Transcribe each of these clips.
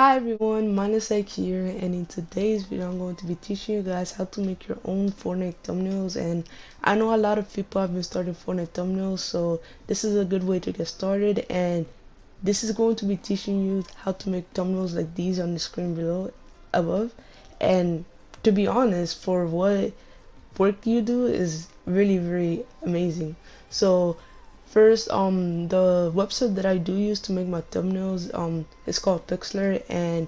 Hi everyone, Mindless here, and in today's video I'm going to be teaching you guys how to make your own Fortnite thumbnails. And I know a lot of people have been starting Fortnite thumbnails, so this is a good way to get started. And this is going to be teaching you how to make thumbnails like these on the screen above. And to be honest, for what work you do is really very amazing. So first, the website that I do use to make my thumbnails is called Pixlr, and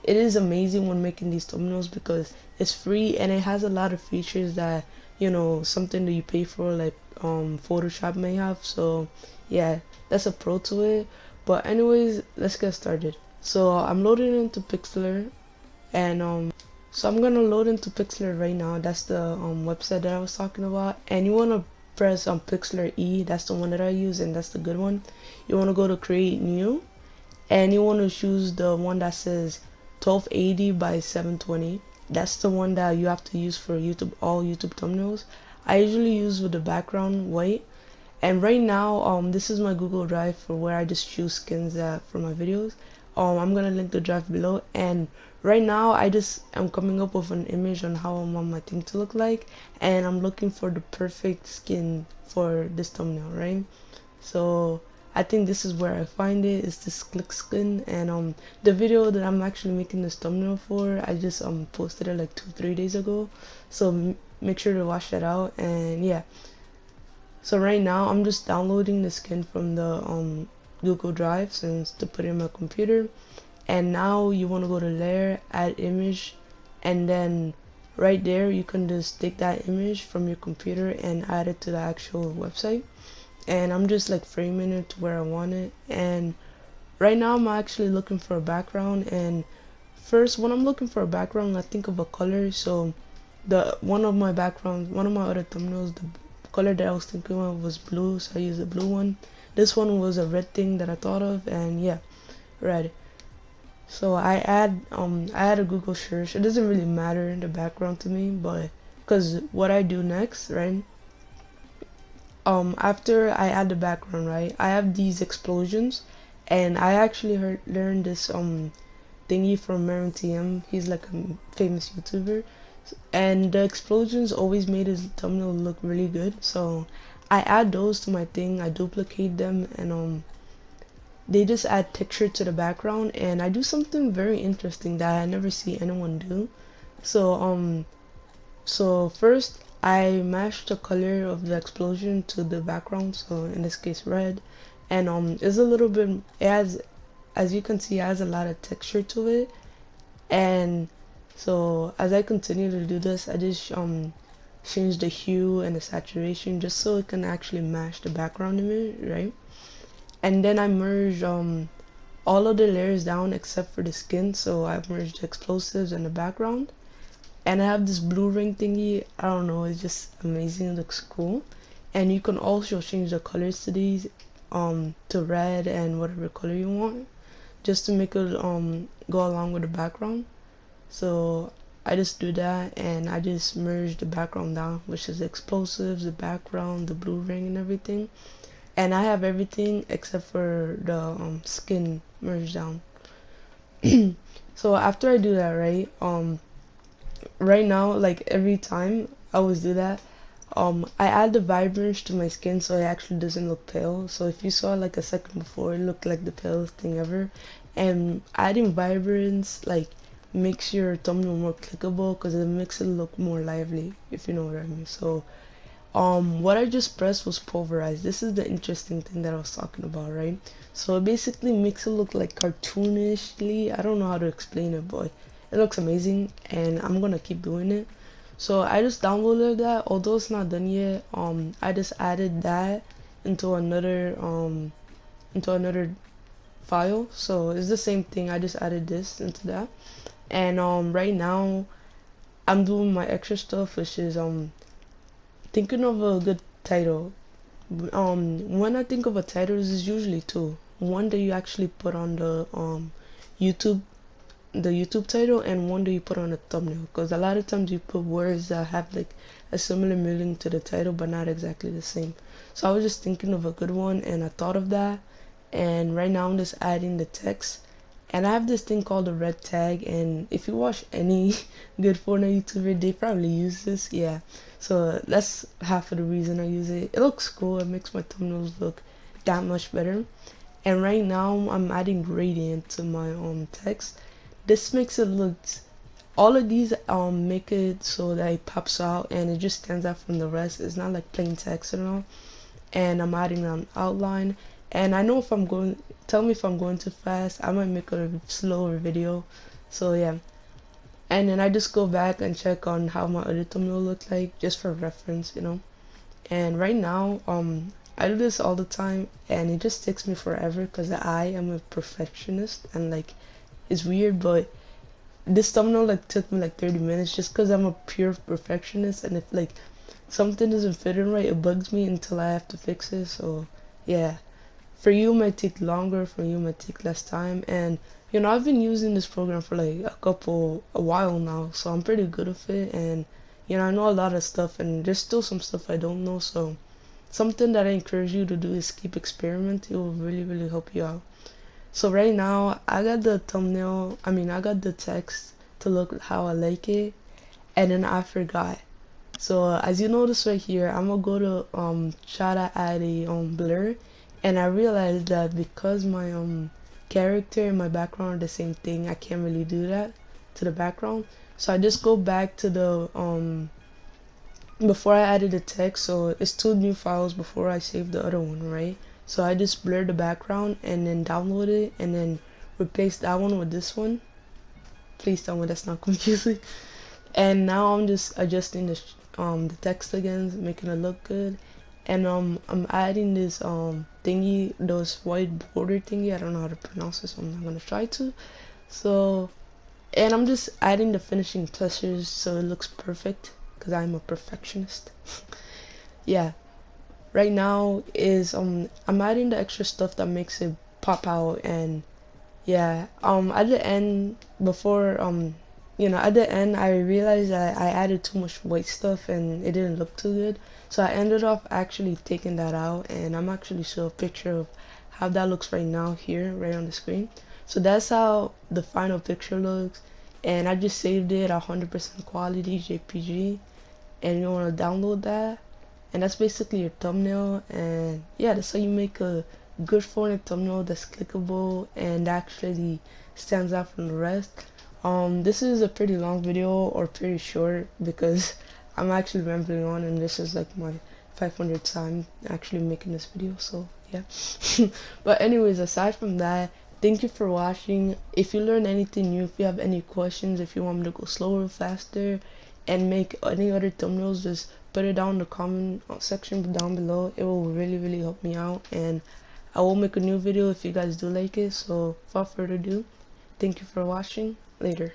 it is amazing when making these thumbnails because it's free and it has a lot of features that something that you pay for, like Photoshop may have. So yeah, that's a pro to it. But anyways, let's get started. So I'm loading into Pixlr, and so I'm gonna load into Pixlr right now. That's the website that I was talking about, and you wanna press Pixlr E. That's the one that I use, and that's the good one. You wanna go to create new, and you wanna choose the one that says 1280 by 720. That's the one that you have to use for YouTube, all YouTube thumbnails. I usually use with the background white. And right now, this is my Google Drive for where I just choose skins for my videos. I'm gonna link the drive below. And right now, I just am coming up with an image on how I want my thing to look like, and I'm looking for the perfect skin for this thumbnail, right? So I think this is where I find it. It's this click skin, and the video that I'm actually making this thumbnail for, I just posted it like 2-3 days ago. So make sure to watch that out. And yeah. So right now I'm just downloading the skin from the Google Drive since to put in my computer. And now you want to go to layer, add image, and then right there you can just take that image from your computer and add it to the actual website. And I'm just like framing it to where I want it. And right now I'm actually looking for a background, and first when I'm looking for a background I think of a color. So one of my other thumbnails, the color that I was thinking of was blue, so I used the blue one. This one was a red thing that I thought of, and yeah, red. So I add a Google search. It doesn't really matter the background to me, but because what I do next, right? After I add the background, right, I have these explosions, and I actually learned this thingy from Marin TM. He's like a famous YouTuber, and the explosions always made his thumbnail look really good. So I add those to my thing, I duplicate them, and they just add texture to the background. And I do something very interesting that I never see anyone do. So first I match the color of the explosion to the background, so in this case red. And it's a little bit, it has, as you can see, it has a lot of texture to it. And so as I continue to do this, I just change the hue and the saturation just so it can actually match the background image, right? And then I merge all of the layers down except for the skin. So I merged the explosives and the background. And I have this blue ring thingy. I don't know, it's just amazing, it looks cool. And you can also change the colors to these to red and whatever color you want, just to make it go along with the background. So I just do that, and I just merge the background down, which is the explosives, the background, the blue ring, and everything. And I have everything except for the skin merged down. So after I do that, right, right now, like every time I always do that, I add the vibrance to my skin so it actually doesn't look pale. So if you saw like a second before, it looked like the palest thing ever. And adding vibrance like makes your thumbnail more clickable because it makes it look more lively, if you know what I mean. So what I just pressed was pulverize. This is the interesting thing that I was talking about, right? So it basically makes it look like cartoonishly. I don't know how to explain it, but it looks amazing, and I'm gonna keep doing it. So I just downloaded that, although it's not done yet. I just added that into another file. So it's the same thing. I just added this into that, and right now I'm doing my extra stuff, which is thinking of a good title. When I think of a title, there's usually two. One that you actually put on the YouTube the YouTube title, and one that you put on a thumbnail, because a lot of times you put words that have like a similar meaning to the title but not exactly the same. So I was just thinking of a good one, and I thought of that, and right now I'm just adding the text, And I have this thing called a red tag, and if you watch any good Fortnite YouTuber, they probably use this. Yeah, so that's half of the reason I use it. It looks cool. It makes my thumbnails look that much better. And right now I'm adding gradient to my text. This makes it look, all of these make it so that it pops out and it just stands out from the rest. It's not like plain text at all. And I'm adding an outline, and I know if I'm going, tell me if I'm going too fast, I might make a slower video. So yeah, and then I just go back and check on how my other thumbnail looked like, just for reference, you know. And right now I do this all the time, and it just takes me forever because I am a perfectionist, and like, it's weird, but this thumbnail like took me like 30 minutes just because I'm a pure perfectionist, and if like something doesn't fit in right, it bugs me until I have to fix it. So yeah, for you it might take longer, for you it might take less time. And you know, I've been using this program for like a while now, so I'm pretty good with it. And you know, I know a lot of stuff, and there's still some stuff I don't know. So something that I encourage you to do is keep experimenting. It will really help you out. So right now I got the thumbnail, I mean I got the text to look how I like it, and then I forgot. So as you notice right here, I'm gonna go to try to add a blur, and I realized that because my character and my background are the same thing, I can't really do that to the background. So I just go back to the before I added the text, so it's two new files before I saved the other one, right? So I just blur the background and then download it and then replace that one with this one. Please tell me that's not confusing. And now I'm just adjusting the text again, making it look good. And I'm adding this thingy, those white border thingy. I don't know how to pronounce this, so I'm not gonna try to. So, and I'm just adding the finishing touches so it looks perfect because I'm a perfectionist. Yeah, right now is I'm adding the extra stuff that makes it pop out. And yeah, at the end, before you know, at the end I realized that I added too much white stuff and it didn't look too good, so I ended up actually taking that out, and I'm actually show a picture of how that looks right now here right on the screen. So that's how the final picture looks, and I just saved it 100% quality JPG, and you want to download that, and that's basically your thumbnail. And yeah, that's how you make a good Fortnite thumbnail that's clickable and actually stands out from the rest. This is a pretty long video, or pretty short, because I'm actually rambling on, and this is like my 500th time actually making this video, so yeah. But anyways, aside from that, thank you for watching. If you learned anything new, if you have any questions, if you want me to go slower, faster, and make any other thumbnails, just put it down in the comment section down below. It will really help me out, and I will make a new video if you guys do like it. So without further ado, thank you for watching. Later.